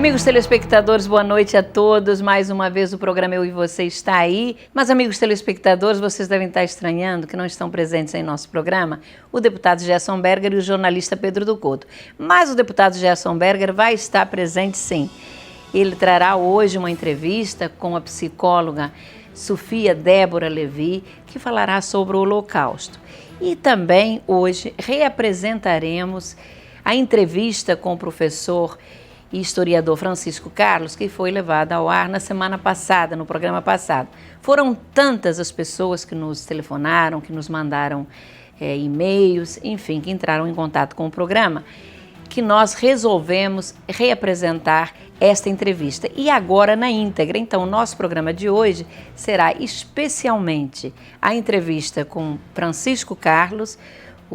Amigos telespectadores, boa noite a todos. Mais uma vez o programa Eu e Você está aí. Mas, amigos telespectadores, vocês devem estar estranhando que não estão presentes em nosso programa o deputado Gerson Berger e o jornalista Pedro do Couto. Mas o deputado Gerson Berger vai estar presente, sim. Ele trará hoje uma entrevista com a psicóloga Sofia Débora Levi, que falará sobre o Holocausto. E também hoje reapresentaremos a entrevista com o professor e historiador Francisco Carlos, que foi levada ao ar na semana passada, no programa passado. Foram tantas as pessoas que nos telefonaram, que nos mandaram e-mails, enfim, que entraram em contato com o programa, que nós resolvemos reapresentar esta entrevista. E agora na íntegra. Então, o nosso programa de hoje será especialmente a entrevista com Francisco Carlos,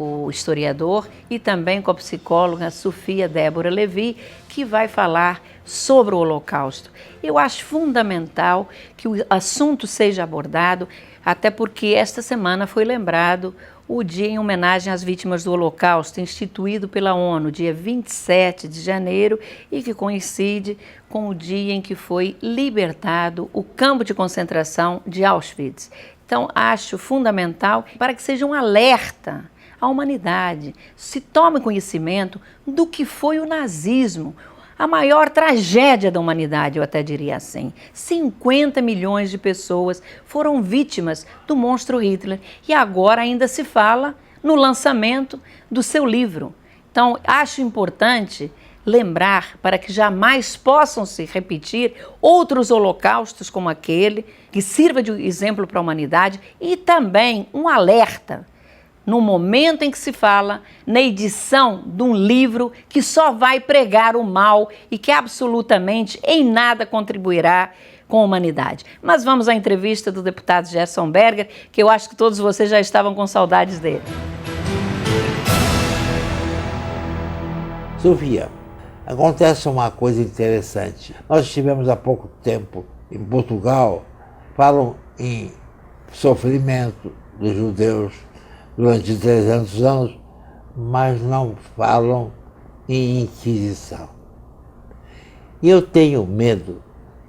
o historiador, e também com a psicóloga Sofia Débora Levi, que vai falar sobre o Holocausto. Eu acho fundamental que o assunto seja abordado, até porque esta semana foi lembrado o dia em homenagem às vítimas do Holocausto, instituído pela ONU, dia 27 de janeiro, e que coincide com o dia em que foi libertado o campo de concentração de Auschwitz. Então, acho fundamental para que seja um alerta à humanidade, se tome conhecimento do que foi o nazismo, a maior tragédia da humanidade, eu até diria assim. 50 milhões de pessoas foram vítimas do monstro Hitler e agora ainda se fala no lançamento do seu livro. Então, acho importante lembrar para que jamais possam se repetir outros holocaustos como aquele, que sirva de exemplo para a humanidade, e também um alerta no momento em que se fala na edição de um livro que só vai pregar o mal e que absolutamente em nada contribuirá com a humanidade. Mas vamos à entrevista do deputado Gerson Berger, que eu acho que todos vocês já estavam com saudades dele. Sofia, acontece uma coisa interessante. Nós estivemos há pouco tempo em Portugal, falam em sofrimento dos judeus durante 300 anos, mas não falam em Inquisição. E eu tenho medo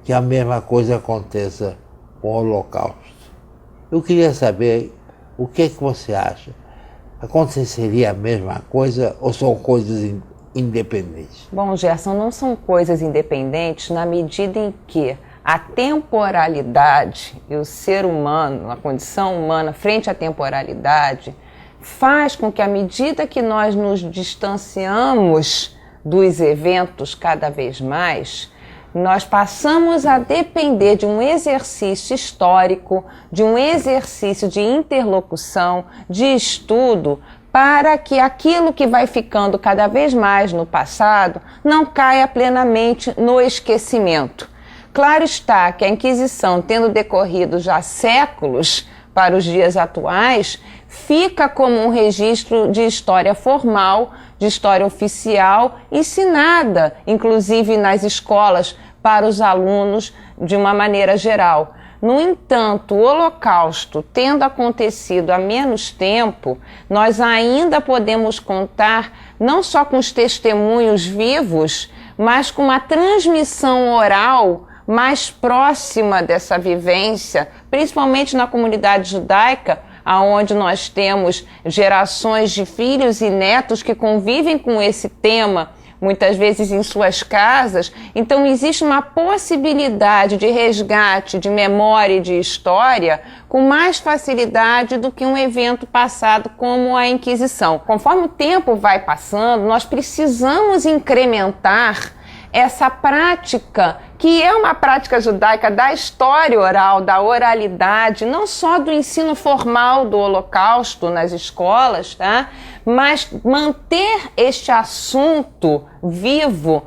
que a mesma coisa aconteça com o Holocausto. Eu queria saber o que você acha. Aconteceria a mesma coisa ou são coisas independentes? Bom, Gerson, não são coisas independentes na medida em que a temporalidade e o ser humano, a condição humana frente à temporalidade, faz com que à medida que nós nos distanciamos dos eventos cada vez mais, nós passamos a depender de um exercício histórico, de um exercício de interlocução, de estudo, para que aquilo que vai ficando cada vez mais no passado não caia plenamente no esquecimento. Claro está que a Inquisição, tendo decorrido já séculos para os dias atuais, fica como um registro de história formal, de história oficial, ensinada, inclusive nas escolas, para os alunos de uma maneira geral. No entanto, o Holocausto, tendo acontecido há menos tempo, nós ainda podemos contar não só com os testemunhos vivos, mas com uma transmissão oral mais próxima dessa vivência, principalmente na comunidade judaica, onde nós temos gerações de filhos e netos que convivem com esse tema, muitas vezes em suas casas. Então existe uma possibilidade de resgate de memória e de história com mais facilidade do que um evento passado como a Inquisição. Conforme o tempo vai passando, nós precisamos incrementar essa prática, que é uma prática judaica da história oral, da oralidade, não só do ensino formal do Holocausto nas escolas, tá? Mas manter este assunto vivo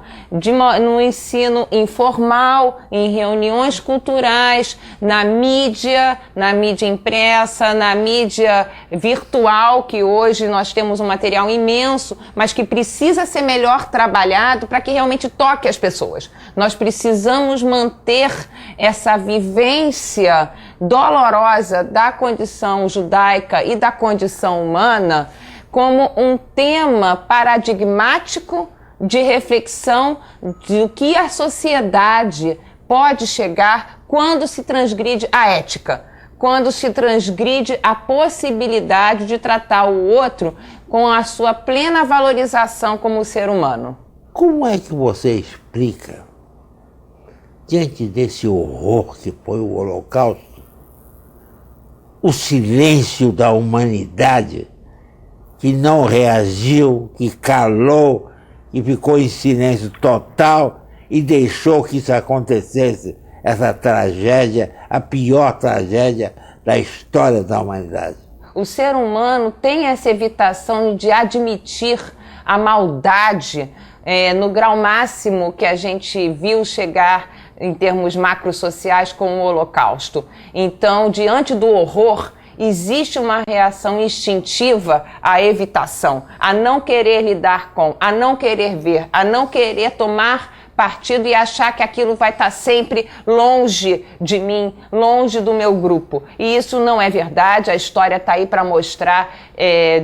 no ensino informal, em reuniões culturais, na mídia impressa, na mídia virtual, que hoje nós temos um material imenso, mas que precisa ser melhor trabalhado para que realmente toque as pessoas. Nós precisamos manter essa vivência dolorosa da condição judaica e da condição humana como um tema paradigmático de reflexão do que a sociedade pode chegar quando se transgride a ética, quando se transgride a possibilidade de tratar o outro com a sua plena valorização como ser humano. Como é que você explica, diante desse horror que foi o Holocausto, o silêncio da humanidade que não reagiu, que calou, que ficou em silêncio total e deixou que isso acontecesse, essa tragédia, a pior tragédia da história da humanidade? O ser humano tem essa evitação de admitir a maldade no grau máximo que a gente viu chegar em termos macrosociais com o Holocausto. Então, diante do horror, existe uma reação instintiva à evitação, a não querer lidar com, a não querer ver, a não querer tomar partido e achar que aquilo vai estar sempre longe de mim, longe do meu grupo. E isso não é verdade, a história está aí para mostrar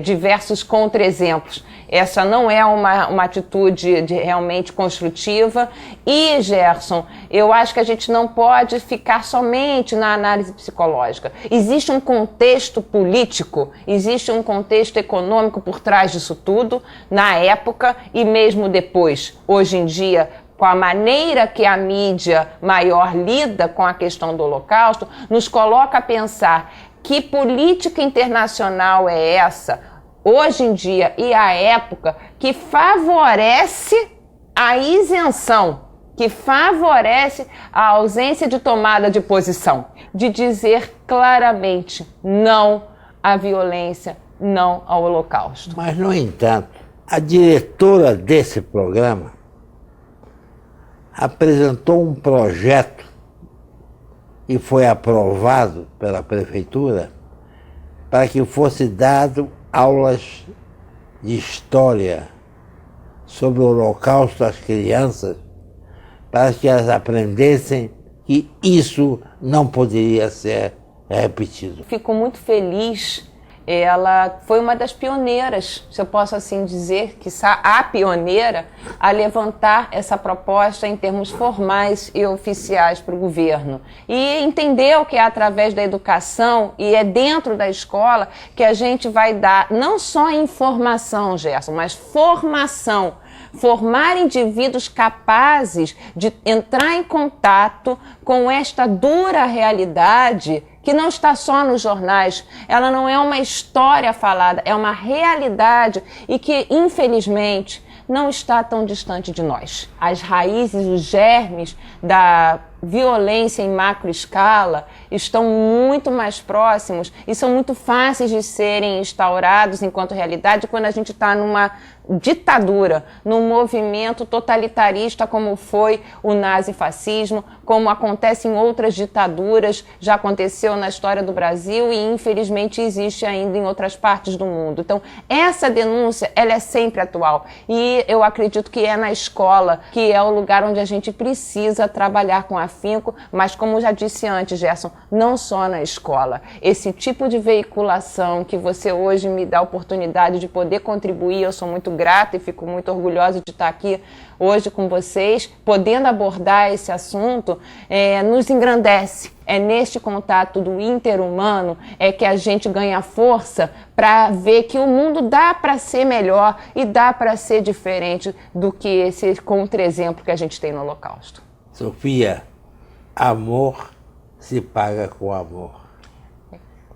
diversos contra-exemplos. Essa não é uma atitude realmente construtiva. E, Gerson, eu acho que a gente não pode ficar somente na análise psicológica. Existe um contexto político, existe um contexto econômico por trás disso tudo, na época e mesmo depois. Hoje em dia, com a maneira que a mídia maior lida com a questão do Holocausto, nos coloca a pensar que política internacional é essa, hoje em dia e à época, que favorece a isenção, que favorece a ausência de tomada de posição, de dizer claramente não à violência, não ao Holocausto. Mas, no entanto, a diretora desse programa apresentou um projeto e foi aprovado pela prefeitura para que fosse dado aulas de história sobre o Holocausto às crianças, para que elas aprendessem que isso não poderia ser repetido. Fico muito feliz. Ela foi uma das pioneiras, se eu posso assim dizer, que a pioneira a levantar essa proposta em termos formais e oficiais para o governo. E entendeu que é através da educação e é dentro da escola que a gente vai dar não só informação, Gerson, mas formação. Formar indivíduos capazes de entrar em contato com esta dura realidade que não está só nos jornais, ela não é uma história falada, é uma realidade e que, infelizmente, não está tão distante de nós. As raízes, os germes da violência em macroescala estão muito mais próximos e são muito fáceis de serem instaurados enquanto realidade quando a gente está numa ditadura, num movimento totalitarista como foi o nazifascismo, como acontece em outras ditaduras, já aconteceu na história do Brasil e infelizmente existe ainda em outras partes do mundo. Então, essa denúncia, ela é sempre atual e eu acredito que é na escola, que é o lugar onde a gente precisa trabalhar com afinco, mas como já disse antes, Gerson, não só na escola. Esse tipo de veiculação que você hoje me dá a oportunidade de poder contribuir, eu sou muito grata e fico muito orgulhosa de estar aqui hoje com vocês, podendo abordar esse assunto, nos engrandece. É neste contato do interhumano que a gente ganha força para ver que o mundo dá para ser melhor e dá para ser diferente do que esse contra-exemplo que a gente tem no Holocausto. Sofia, amor se paga com amor.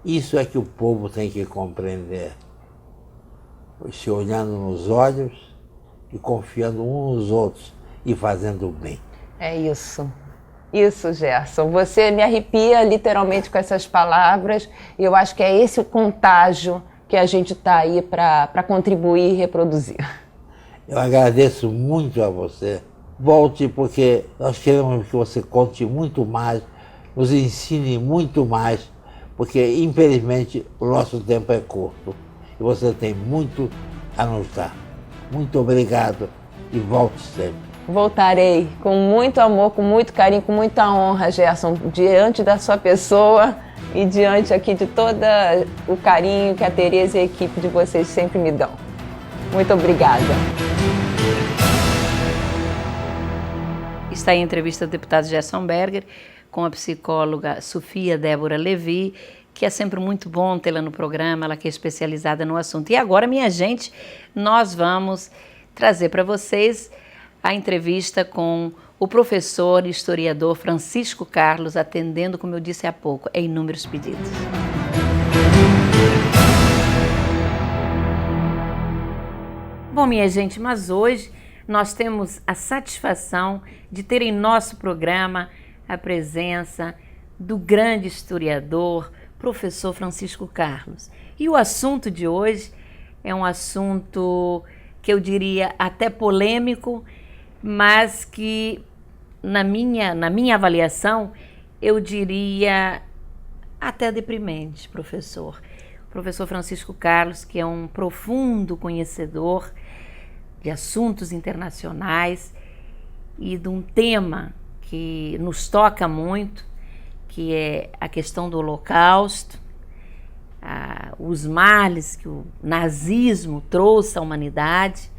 Isso é que o povo tem que compreender. Se olhando nos olhos e confiando uns nos outros e fazendo o bem. É isso. Isso, Gerson. Você me arrepia literalmente com essas palavras e eu acho que é esse o contágio que a gente está aí para contribuir e reproduzir. Eu agradeço muito a você. Volte, porque nós queremos que você conte muito mais, nos ensine muito mais, porque infelizmente o nosso tempo é curto. E você tem muito a nos dar. Muito obrigado e volte sempre. Voltarei com muito amor, com muito carinho, com muita honra, Gerson, diante da sua pessoa e diante aqui de todo o carinho que a Tereza e a equipe de vocês sempre me dão. Muito obrigada. Está em entrevista do deputado Gerson Berger com a psicóloga Sofia Débora Levi, que é sempre muito bom tê-la no programa, ela que é especializada no assunto. E agora, minha gente, nós vamos trazer para vocês a entrevista com o professor e historiador Francisco Carlos, atendendo, como eu disse há pouco, a inúmeros pedidos. Bom, minha gente, mas hoje nós temos a satisfação de ter em nosso programa a presença do grande historiador, professor Francisco Carlos. E o assunto de hoje é um assunto que eu diria até polêmico, mas que na minha avaliação eu diria até deprimente, professor. O professor Francisco Carlos, que é um profundo conhecedor de assuntos internacionais e de um tema que nos toca muito, que é a questão do Holocausto, os males que o nazismo trouxe à humanidade.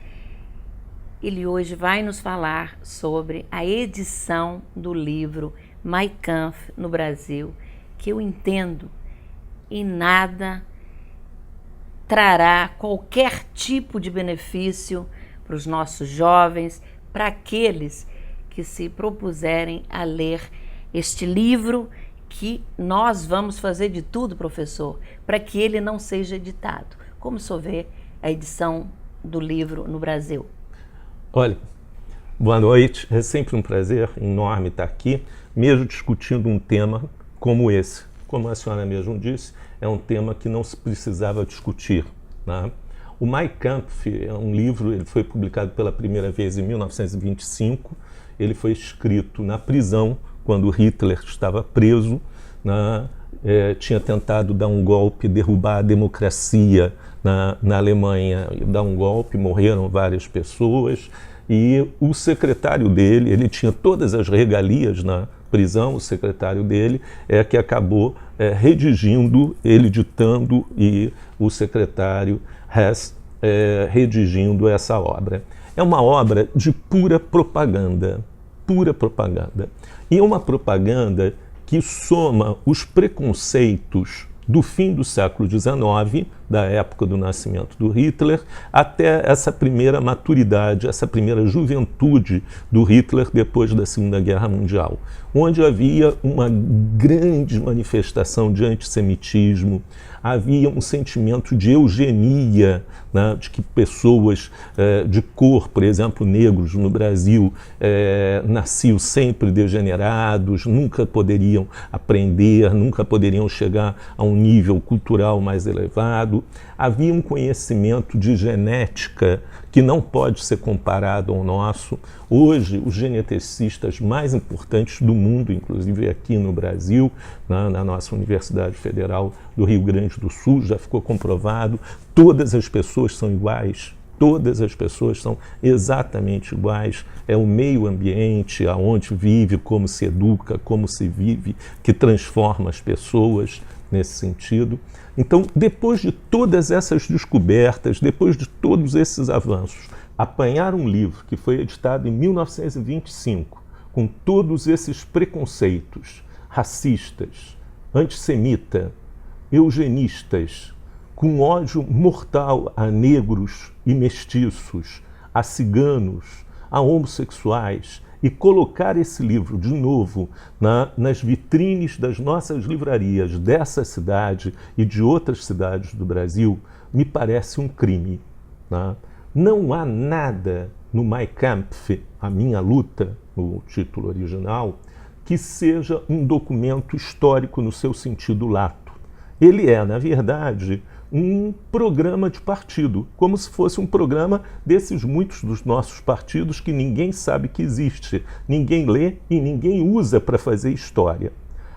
Ele hoje vai nos falar sobre a edição do livro Mein Kampf no Brasil, que eu entendo em nada trará qualquer tipo de benefício para os nossos jovens, para aqueles que se propuserem a ler este livro, que nós vamos fazer de tudo, professor, para que ele não seja editado. Como o senhor vê a edição do livro no Brasil? Olha, boa noite. É sempre um prazer enorme estar aqui, mesmo discutindo um tema como esse. Como a senhora mesmo disse, é um tema que não se precisava discutir, né? O Mein Kampf é um livro, ele foi publicado pela primeira vez em 1925, ele foi escrito na prisão, quando Hitler estava preso, né? Tinha tentado dar um golpe, derrubar a democracia na Alemanha, dar um golpe, morreram várias pessoas, e o secretário dele, ele tinha todas as regalias na prisão, o secretário dele é que acabou redigindo, ele ditando e o secretário Hess redigindo essa obra. É uma obra de pura propaganda, e é uma propaganda que soma os preconceitos do fim do século XIX, da época do nascimento do Hitler, até essa primeira maturidade, essa primeira juventude do Hitler depois da Segunda Guerra Mundial, onde havia uma grande manifestação de antissemitismo, havia um sentimento de eugenia, né, de que pessoas de cor, por exemplo, negros no Brasil, nasciam sempre degenerados, nunca poderiam aprender, nunca poderiam chegar a um nível cultural mais elevado. Havia um conhecimento de genética que não pode ser comparado ao nosso. Hoje, os geneticistas mais importantes do mundo, inclusive aqui no Brasil, na nossa Universidade Federal do Rio Grande do Sul, já ficou comprovado, todas as pessoas são iguais. Todas as pessoas são exatamente iguais, é o meio ambiente, aonde vive, como se educa, como se vive, que transforma as pessoas nesse sentido. Então, depois de todas essas descobertas, depois de todos esses avanços, apanhar um livro que foi editado em 1925, com todos esses preconceitos racistas, antissemita, eugenistas, com ódio mortal a negros e mestiços, a ciganos, a homossexuais, e colocar esse livro de novo nas vitrines das nossas livrarias dessa cidade e de outras cidades do Brasil, me parece um crime, né? Não há nada no Mein Kampf, A Minha Luta, no título original, que seja um documento histórico no seu sentido lato. Ele é, na verdade, um programa de partido, como se fosse um programa desses muitos dos nossos partidos que ninguém sabe que existe, ninguém lê e ninguém usa para fazer história.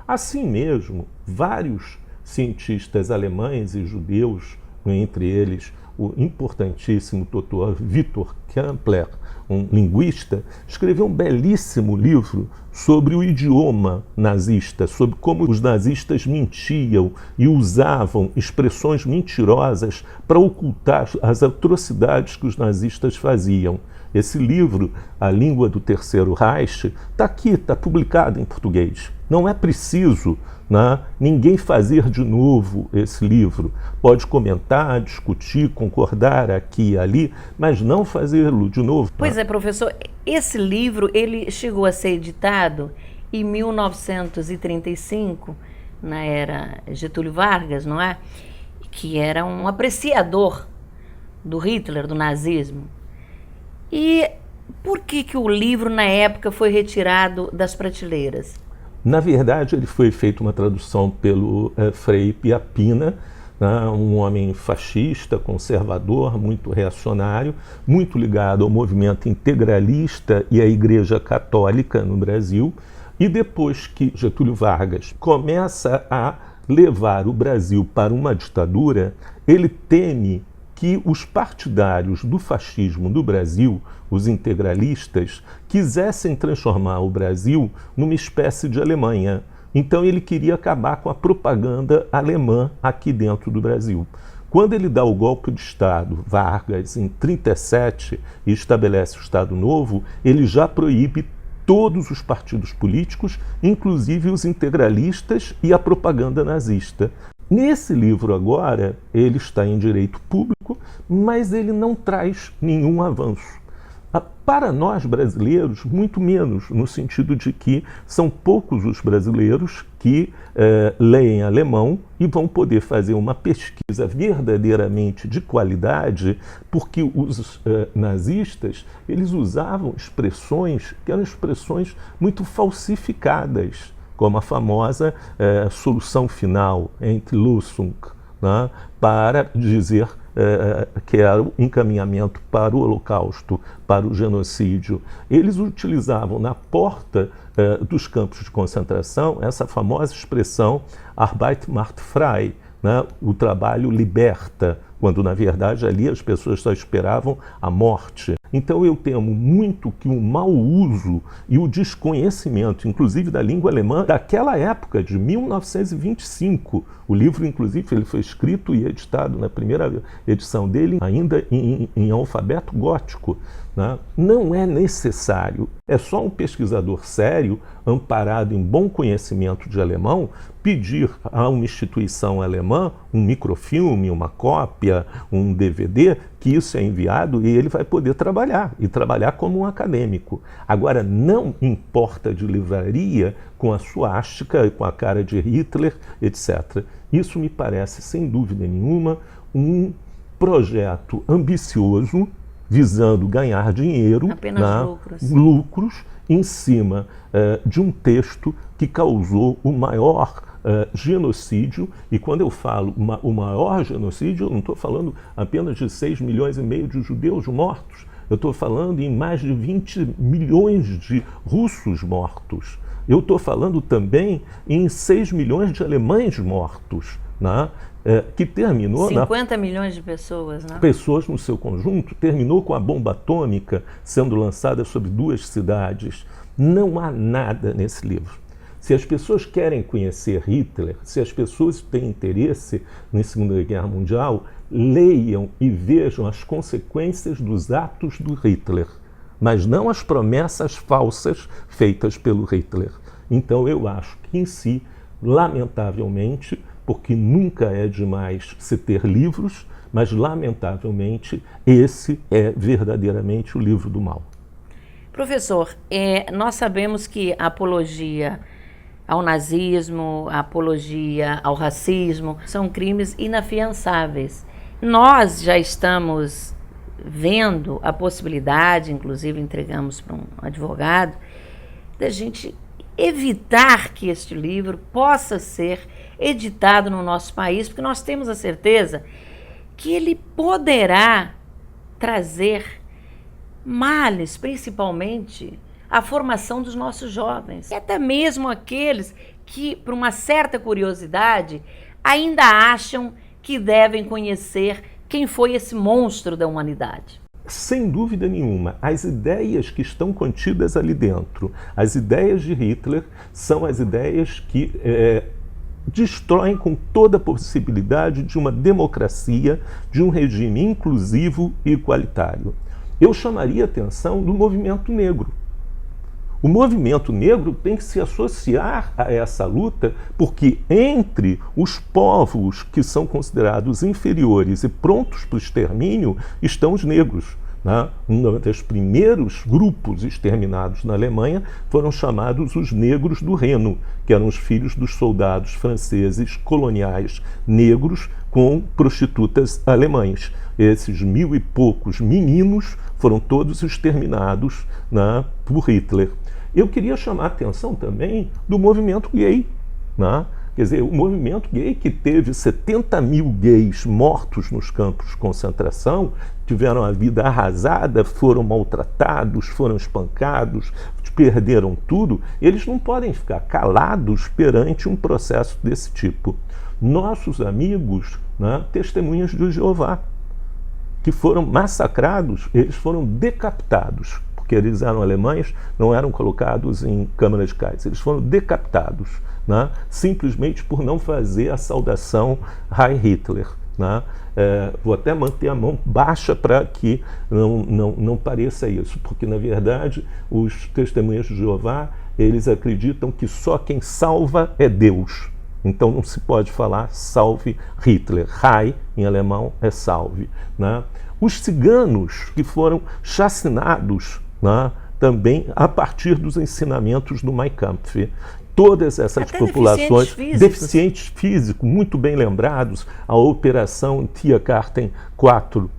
Assim mesmo, vários cientistas alemães e judeus, entre eles o importantíssimo Dr. Victor Kempler, um linguista, escreveu um belíssimo livro sobre o idioma nazista, sobre como os nazistas mentiam e usavam expressões mentirosas para ocultar as atrocidades que os nazistas faziam. Esse livro, A Língua do Terceiro Reich, está aqui, está publicado em português. Não é preciso, né, ninguém fazer de novo esse livro. Pode comentar, discutir, concordar aqui e ali, mas não fazê-lo de novo. Pois é, professor, esse livro ele chegou a ser editado em 1935, na era Getúlio Vargas, não é? Que era um apreciador do Hitler, do nazismo. E por que o livro, na época, foi retirado das prateleiras? Na verdade, ele foi feito uma tradução pelo Frei Piapina, né, um homem fascista, conservador, muito reacionário, muito ligado ao movimento integralista e à Igreja Católica no Brasil. E depois que Getúlio Vargas começa a levar o Brasil para uma ditadura, ele teme que os partidários do fascismo do Brasil, os integralistas, quisessem transformar o Brasil numa espécie de Alemanha. Então ele queria acabar com a propaganda alemã aqui dentro do Brasil. Quando ele dá o golpe de Estado, Vargas, em 1937, e estabelece o Estado Novo, ele já proíbe todos os partidos políticos, inclusive os integralistas e a propaganda nazista. Nesse livro agora, ele está em direito público, mas ele não traz nenhum avanço. Para nós brasileiros, muito menos, no sentido de que são poucos os brasileiros que leem alemão e vão poder fazer uma pesquisa verdadeiramente de qualidade, porque os nazistas eles usavam expressões que eram expressões muito falsificadas, como a famosa solução final, Endlösung, né, para dizer que era o encaminhamento para o Holocausto, para o genocídio. Eles utilizavam na porta dos campos de concentração essa famosa expressão Arbeit macht frei, né, o trabalho liberta, quando na verdade ali as pessoas só esperavam a morte. Então eu temo muito que o mau uso e o desconhecimento, inclusive da língua alemã, daquela época, de 1925, o livro inclusive ele foi escrito e editado na primeira edição dele ainda em alfabeto gótico, né? Não é necessário. É só um pesquisador sério, amparado em bom conhecimento de alemão, pedir a uma instituição alemã um microfilme, uma cópia, um DVD, que isso é enviado e ele vai poder trabalhar, e trabalhar como um acadêmico. Agora, não importa de livraria com a suástica, com a cara de Hitler, etc. Isso me parece, sem dúvida nenhuma, um projeto ambicioso, visando ganhar dinheiro, lucros em cima de um texto que causou o maior genocídio. E quando eu falo o maior genocídio, eu não estou falando apenas de 6,5 milhões de judeus mortos, eu estou falando em mais de 20 milhões de russos mortos. Eu estou falando também em 6 milhões de alemães mortos, né? Que terminou... 50 milhões de pessoas, né? Pessoas no seu conjunto, terminou com a bomba atômica sendo lançada sobre 2 cidades. Não há nada nesse livro. Se as pessoas querem conhecer Hitler, se as pessoas têm interesse na Segunda Guerra Mundial, leiam e vejam as consequências dos atos do Hitler, mas não as promessas falsas feitas pelo Hitler. Então eu acho que em si, lamentavelmente, porque nunca é demais se ter livros, mas lamentavelmente esse é verdadeiramente o livro do mal. Professor, nós sabemos que a apologia ao nazismo, a apologia ao racismo são crimes inafiançáveis. Nós já estamos vendo a possibilidade, inclusive entregamos para um advogado, da gente evitar que este livro possa ser editado no nosso país, porque nós temos a certeza que ele poderá trazer males, principalmente a formação dos nossos jovens, e até mesmo aqueles que, por uma certa curiosidade, ainda acham que devem conhecer quem foi esse monstro da humanidade? Sem dúvida nenhuma, as ideias que estão contidas ali dentro, as ideias de Hitler, são as ideias que destroem com toda a possibilidade de uma democracia, de um regime inclusivo e igualitário. Eu chamaria a atenção do movimento negro. O movimento negro tem que se associar a essa luta, porque entre os povos que são considerados inferiores e prontos para o extermínio estão os negros. Né? Um dos primeiros grupos exterminados na Alemanha foram chamados os negros do Reno, que eram os filhos dos soldados franceses coloniais negros com prostitutas alemãs. Esses 1000 e poucos meninos foram todos exterminados, né, por Hitler. Eu queria chamar a atenção também do movimento gay, né? Quer dizer, o movimento gay, que teve 70 mil gays mortos nos campos de concentração, tiveram a vida arrasada, foram maltratados, foram espancados, perderam tudo, eles não podem ficar calados perante um processo desse tipo. Nossos amigos, né, testemunhas de Jeová, que foram massacrados, eles foram decapitados, porque eles eram alemães, não eram colocados em câmaras de gás, eles foram decapitados, né, simplesmente por não fazer a saudação Heil Hitler. Né? Vou até manter a mão baixa para que não pareça isso, porque na verdade os testemunhas de Jeová, eles acreditam que só quem salva é Deus. Então não se pode falar salve Hitler. Heil, em alemão, é salve. Né? Os ciganos que foram chacinados, né, também a partir dos ensinamentos do Mein Kampf. Todas essas até deficientes físicos, muito bem lembrados, a Operação Tiergarten 4,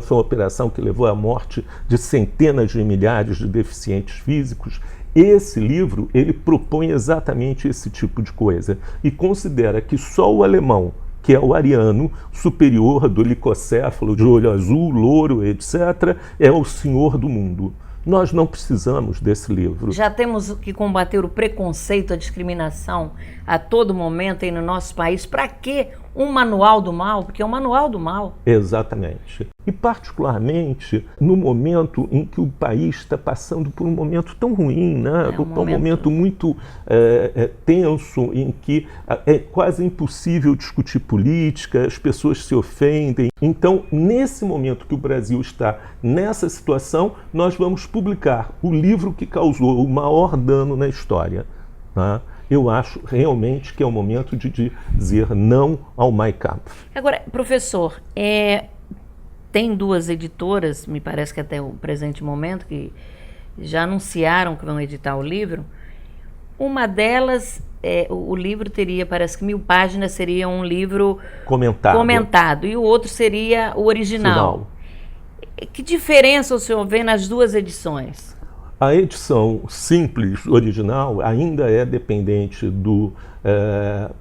foi uma operação que levou à morte de centenas de milhares de deficientes físicos. Esse livro, ele propõe exatamente esse tipo de coisa e considera que só o alemão, que é o ariano, superior do licocéfalo, de olho azul, louro, etc., é o senhor do mundo. Nós não precisamos desse livro. Já temos que combater o preconceito, a discriminação a todo momento aí no nosso país. Para que um manual do mal? Porque é um manual do mal. Exatamente. E particularmente no momento em que o país está passando por um momento tão ruim, né? Um momento muito tenso, em que é quase impossível discutir política, as pessoas se ofendem. Então, nesse momento que o Brasil está nessa situação, nós vamos publicar o livro que causou o maior dano na história. Né? Eu acho realmente que é o momento de dizer não ao Mein Kampf. Agora, professor, tem duas editoras, me parece que até o presente momento, que já anunciaram que vão editar o livro. Uma delas, o livro teria, parece que 1000 páginas, seria um livro comentado, e o outro seria o original. Que diferença o senhor vê nas duas edições? A edição simples, original, ainda é dependente do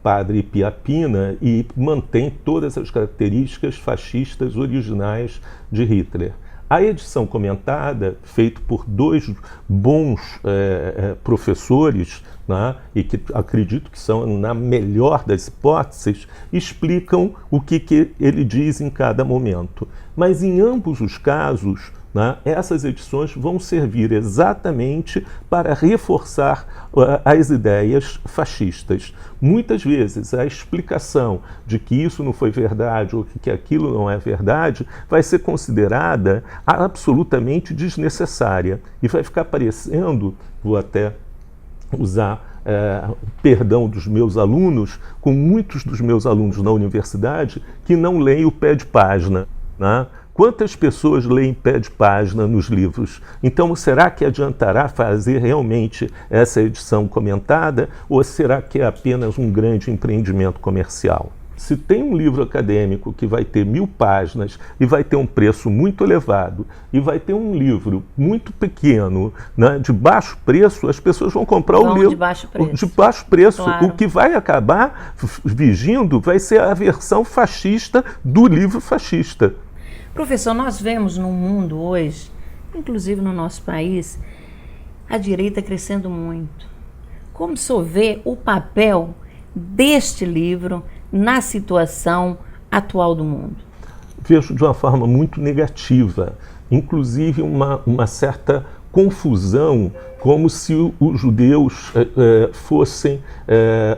padre Piapina e mantém todas as características fascistas originais de Hitler. A edição comentada, feita por 2 bons professores, né, e que acredito que são, na melhor das hipóteses, explicam o que ele diz em cada momento. Mas em ambos os casos, né, essas edições vão servir exatamente para reforçar as ideias fascistas. Muitas vezes a explicação de que isso não foi verdade ou que aquilo não é verdade vai ser considerada absolutamente desnecessária e vai ficar parecendo, vou até usar perdão dos meus alunos, com muitos dos meus alunos na universidade que não leem o pé de página, né? Quantas pessoas leem pé de página nos livros? Então, será que adiantará fazer realmente essa edição comentada ou será que é apenas um grande empreendimento comercial? Se tem um livro acadêmico que vai ter 1000 páginas e vai ter um preço muito elevado e vai ter um livro muito pequeno, né, de baixo preço, as pessoas vão comprar o livro de baixo preço. De baixo preço. Claro. O que vai acabar vigindo vai ser a versão fascista do livro fascista. Professor, nós vemos no mundo hoje, inclusive no nosso país, a direita crescendo muito. Como o senhor vê o papel deste livro na situação atual do mundo? Vejo de uma forma muito negativa, inclusive uma certa confusão, como se os judeus fossem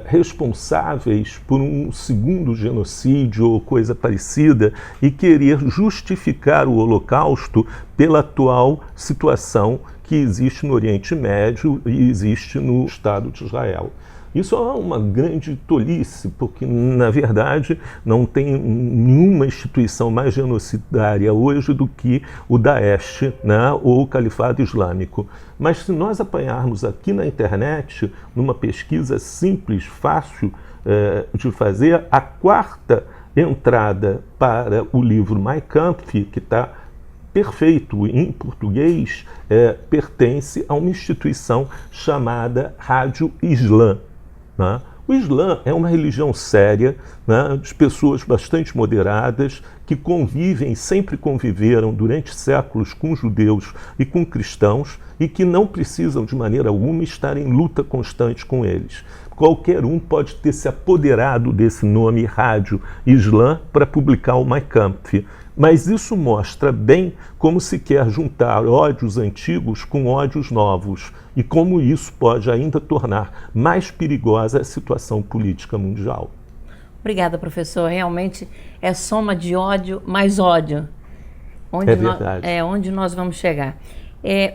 responsáveis por um segundo genocídio ou coisa parecida, e querer justificar o Holocausto pela atual situação que existe no Oriente Médio e existe no Estado de Israel. Isso é uma grande tolice, porque, na verdade, não tem nenhuma instituição mais genocidária hoje do que o Daesh, né, ou o Califado Islâmico. Mas se nós apanharmos aqui na internet, numa pesquisa simples, fácil de fazer, a quarta entrada para o livro Mein Kampf, que está perfeito em português, pertence a uma instituição chamada Rádio Islã. Né? O Islã é uma religião séria, né, de pessoas bastante moderadas, que convivem, sempre conviveram durante séculos com judeus e com cristãos, e que não precisam de maneira alguma estar em luta constante com eles. Qualquer um pode ter se apoderado desse nome Rádio Islã para publicar o Mein Kampf. Mas isso mostra bem como se quer juntar ódios antigos com ódios novos, e como isso pode ainda tornar mais perigosa a situação política mundial. Obrigada, professor. Realmente é soma de ódio mais ódio. É verdade. Onde nós vamos chegar.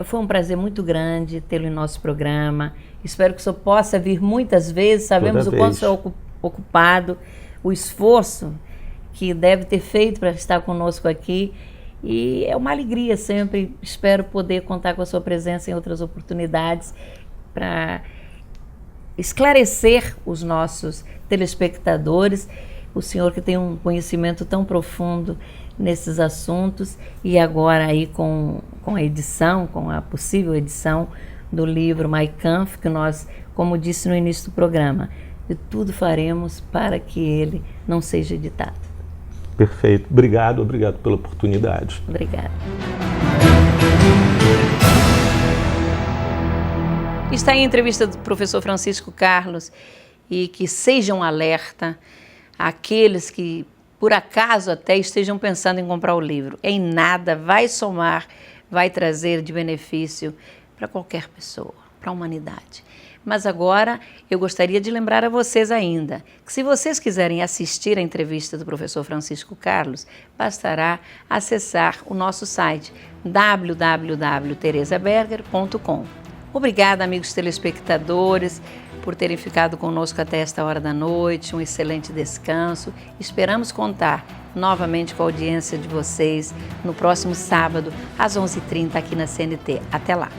Foi um prazer muito grande tê-lo em nosso programa. Espero que o senhor possa vir muitas vezes. Sabemos o quanto o senhor é ocupado, o esforço que deve ter feito para estar conosco aqui, e é uma alegria sempre. Espero poder contar com a sua presença em outras oportunidades para esclarecer os nossos telespectadores, o senhor que tem um conhecimento tão profundo nesses assuntos, e agora aí com a edição, com a possível edição do livro Mein Kampf, que nós, como disse no início do programa, de tudo faremos para que ele não seja editado. Perfeito. Obrigado pela oportunidade. Obrigada. Está aí a entrevista do professor Francisco Carlos, e que seja um alerta àqueles que, por acaso, até estejam pensando em comprar o livro. Em nada vai somar, vai trazer de benefício para qualquer pessoa, para a humanidade. Mas agora eu gostaria de lembrar a vocês ainda que, se vocês quiserem assistir a entrevista do professor Francisco Carlos, bastará acessar o nosso site www.teresaberger.com. Obrigada, amigos telespectadores, por terem ficado conosco até esta hora da noite. Um excelente descanso. Esperamos contar novamente com a audiência de vocês no próximo sábado, às 11h30, aqui na CNT. Até lá!